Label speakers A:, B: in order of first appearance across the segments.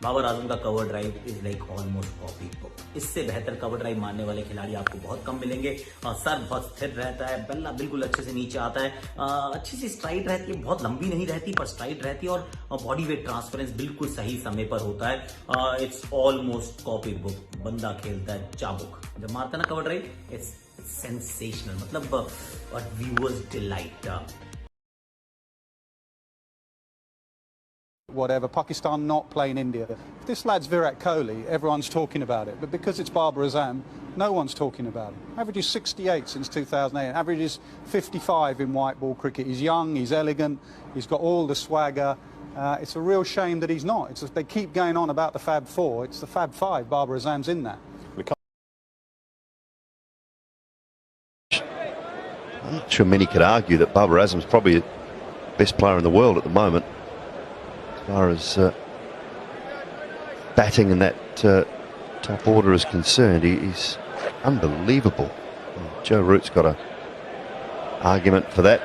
A: बाबर आजम का cover drive is like almost copy book. इससे बेहतर कवर ड्राइव मारने वाले खिलाड़ी आपको बहुत कम मिलेंगे। सर बहुत स्थिर रहता है, बल्ला बिल्कुल अच्छे से नीचे आता है, अच्छी सी स्ट्राइड रहती है, बहुत लंबी नहीं रहती पर स्ट्राइड रहती है, और बॉडी वेट ट्रांसफरेंस बिल्कुल सही समय पर होता है। It's almost copy book. बंदा खेलता है चाबुक जब मारता है ना कवर ड्राइव, इट्स सेंसेशनल, मतलब viewers delight.
B: Whatever, Pakistan not playing India. If this lad's Virat Kohli, everyone's talking about it. But because it's Babar Azam, no one's talking about it. Averages 68 since 2008. Averages 55 in white ball cricket. He's young, he's elegant, he's got all the swagger. It's a real shame that he's not. They keep going on about the Fab Four. It's the Fab Five. Babar Azam's in that.
C: I'm not sure many could argue that Babar Azam's probably the best player in the world at the moment. As far as batting in that top order is concerned, he's unbelievable. Joe Root's got an argument for that,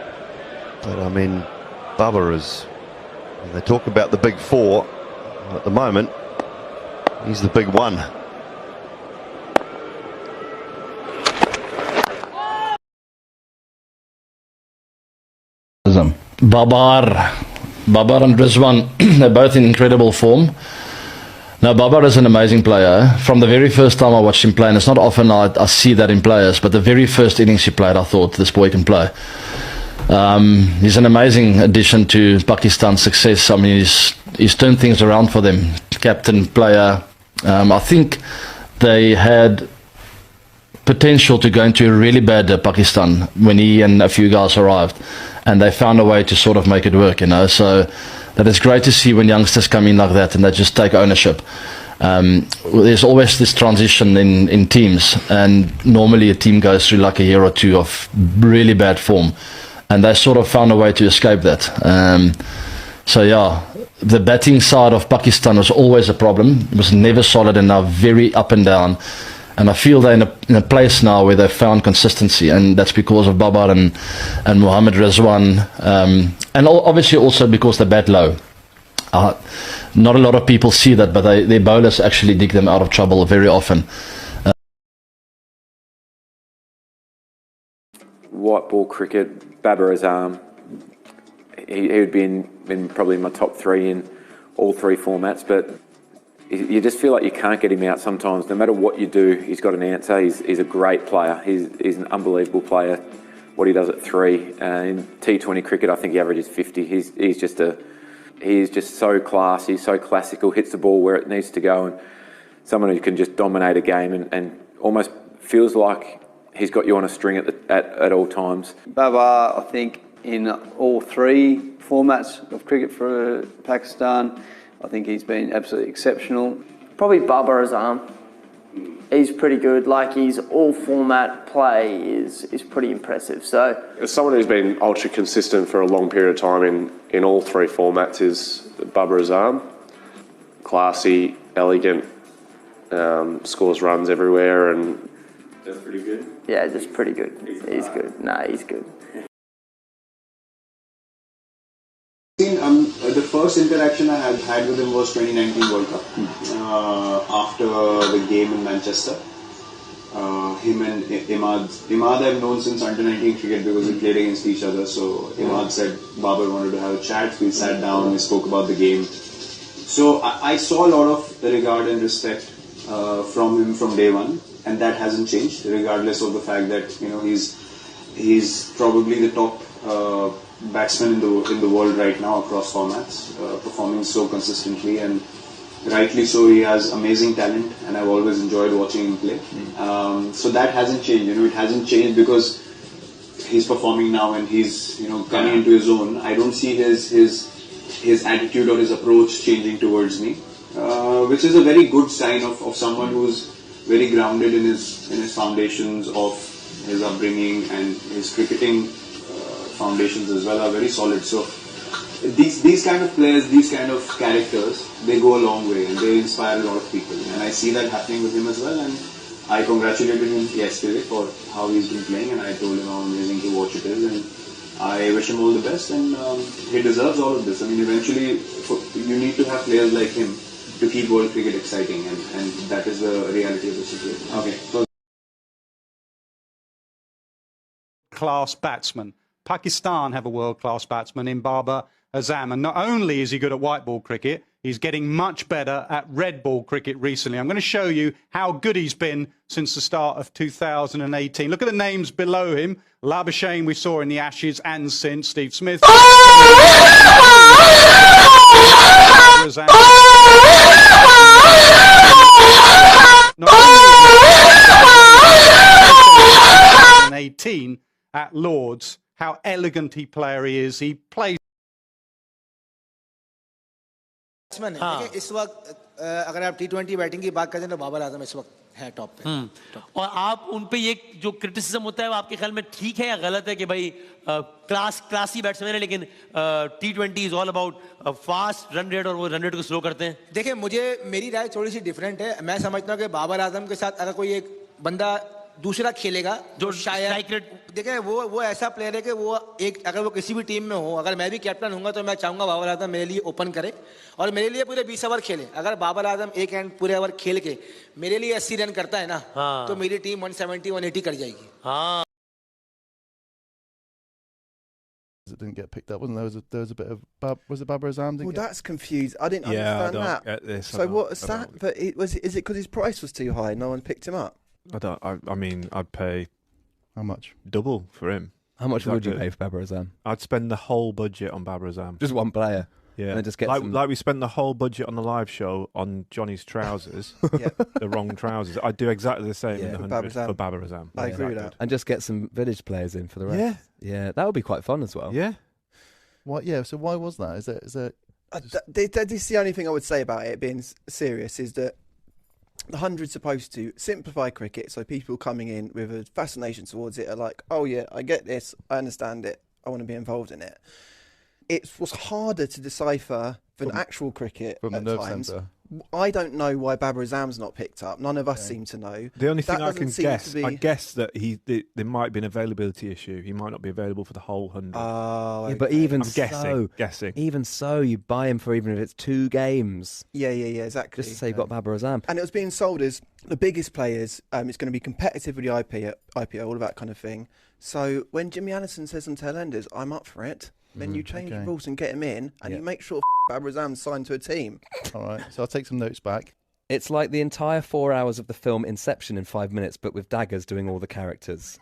C: but I mean, Babar is, when they talk about the big four at the moment, he's the big one.
D: Azam. Babar and Rizwan, they're both in incredible form. Now, Babar is an amazing player. From the very first time I watched him play, and it's not often I see that in players, but the very first innings he played, I thought, this boy can play. He's an amazing addition to Pakistan's success. I mean, he's turned things around for them. Captain, player. I think they had potential to go into a really bad Pakistan when he and a few guys arrived, and they found a way to sort of make it work, you know. So that is great to see when youngsters come in like that and they just take ownership. There's always this transition in teams, and normally a team goes through like a year or two of really bad form, and they sort of found a way to escape that. So yeah, the batting side of Pakistan was always a problem. It was never solid enough, very up and down. And I feel they're in a place now where they've found consistency, and that's because of Babar and Mohammad Rizwan, and obviously also because they bat low. Not a lot of people see that, but their bowlers actually dig them out of trouble very often.
E: White ball cricket, Babar Azam, he would be in probably my top three in all three formats, but you just feel like you can't get him out sometimes. No matter what you do, he's got an answer. He's a great player. He's an unbelievable player. What he does at three. In T20 cricket, I think he averages 50. He's just so classy, so classical, hits the ball where it needs to go, and someone who can just dominate a game and almost feels like he's got you on a string at all times.
F: Babar, I think, in all three formats of cricket for Pakistan, I think he's been absolutely exceptional.
G: Probably Babar Azam. He's pretty good. Like, his all format play is pretty impressive. So,
H: as someone who's been ultra consistent for a long period of time in all three formats is Babar Azam. Classy, elegant, scores runs everywhere, and that's pretty good.
G: Yeah, just pretty good. He's good. Nah, he's good.
I: The first interaction I had with him was 2019 World Cup. After the game in Manchester, him and Imad I've known since under 19 cricket because we played against each other. So Imad said Babar wanted to have a chat. We sat down, we spoke about the game. So I saw a lot of regard and respect from him from day one, and that hasn't changed, regardless of the fact that he's probably the top batsman in the world right now across formats, performing so consistently, and rightly so. He has amazing talent, and I've always enjoyed watching him play. So that hasn't changed. It hasn't changed because he's performing now and he's coming into his own. I don't see his attitude or his approach changing towards me, which is a very good sign of someone who's very grounded in his foundations of his upbringing, and his cricketing foundations as well are very solid. So these kind of players, these kind of characters, they go a long way and they inspire a lot of people. And I see that happening with him as well. And I congratulated him yesterday for how he's been playing, and I told him how amazing to watch it is. And I wish him all the best, and he deserves all of this. I mean, eventually you need to have players like him to keep world cricket exciting, and that is the reality of the situation. Okay. So
B: class batsman. Pakistan have a world-class batsman in Babar Azam, and not only is he good at white ball cricket, he's getting much better at red ball cricket recently. I'm going to show you how good he's been since the start of 2018. Look at the names below him. Labuschagne we saw in the Ashes and since. Steve Smith. Not only 2018 at Lords, how elegant he player he is. He plays.
J: देखिए इस वक्त अगर आप टी20 batting की बात करें तो बाबर आजम इस वक्त है टॉप पे।
K: और आप उन पे ये जो क्रिटिसिज्म होता है वो आपके ख्याल में ठीक है या गलत है कि भाई क्लासी बैट्समैन है लेकिन टी20 is all about fast run rate और वो रन रेट को स्लो करते हैं?
J: देखिए मुझे मेरी राय थोड़ी सी डिफरेंट है। मैं समझता हूँ कि बाबर आजम के साथ अगर कोई एक बंदा दूसरा खेलेगा जो शायद देखिए वो ऐसा प्लेयर है कि वो एक अगर वो किसी भी टीम में हो, अगर मैं भी कैप्टन हूंगा तो मैं चाहूंगा बाबर आजम मेरे लिए ओपन करे और मेरे लिए पूरे 20 ओवर खेले। अगर बाबर आजम एक एंड पूरे ओवर खेल के मेरे लिए 80 रन करता है ना, तो मेरी टीम 170 180 कर जाएगी। हाँ।
L: It didn't get picked up, wasn't there? There was a bit of was it Babar Azam?
M: Well, that's confused. I didn't understand that.
L: Get this.
M: So what's that? But is it because his price was too high? No one picked him up.
N: I mean, I'd pay
L: how much?
N: Double for him.
O: How much would you pay for Babar Azam?
N: I'd spend the whole budget on Babar Azam.
O: Just one player.
N: Yeah,
O: and just get
N: like we spent the whole budget on the live show on Johnny's trousers, the wrong trousers. I'd do exactly the same in the 100 for Babar Azam.
M: I agree with that.
O: And just get some village players in for the rest. Yeah, that would be quite fun as well.
N: Yeah.
L: What? Yeah. So why was that? Is it?
M: This is the only thing I would say about it being serious is that the 100's supposed to simplify cricket, so people coming in with a fascination towards it are like, oh yeah, I get this, I understand it, I want to be involved in it. It was harder to decipher than actual cricket
L: from
M: at
L: the nerve
M: times.
L: centre.
M: I don't know why Babar Azam's not picked up. None of us seem to know.
N: The only thing I can guess,
M: I
N: guess that there might be an availability issue. He might not be available for the whole 100.
M: Oh,
O: yeah, but even
N: I'm guessing.
O: Even so, you buy him for even if it's 2 games.
M: Yeah, exactly.
O: Just to say you've got Babar Azam.
M: And it was being sold as the biggest players. It's going to be competitive with the IPO, all of that kind of thing. So when Jimmy Anderson says on Tailenders, I'm up for it, then you change the rules and get him in, and you make sure Babar Azam's signed to a team.
L: All right, so I'll take some notes back.
O: It's like the entire 4 hours of the film Inception in 5 minutes, but with daggers doing all the characters.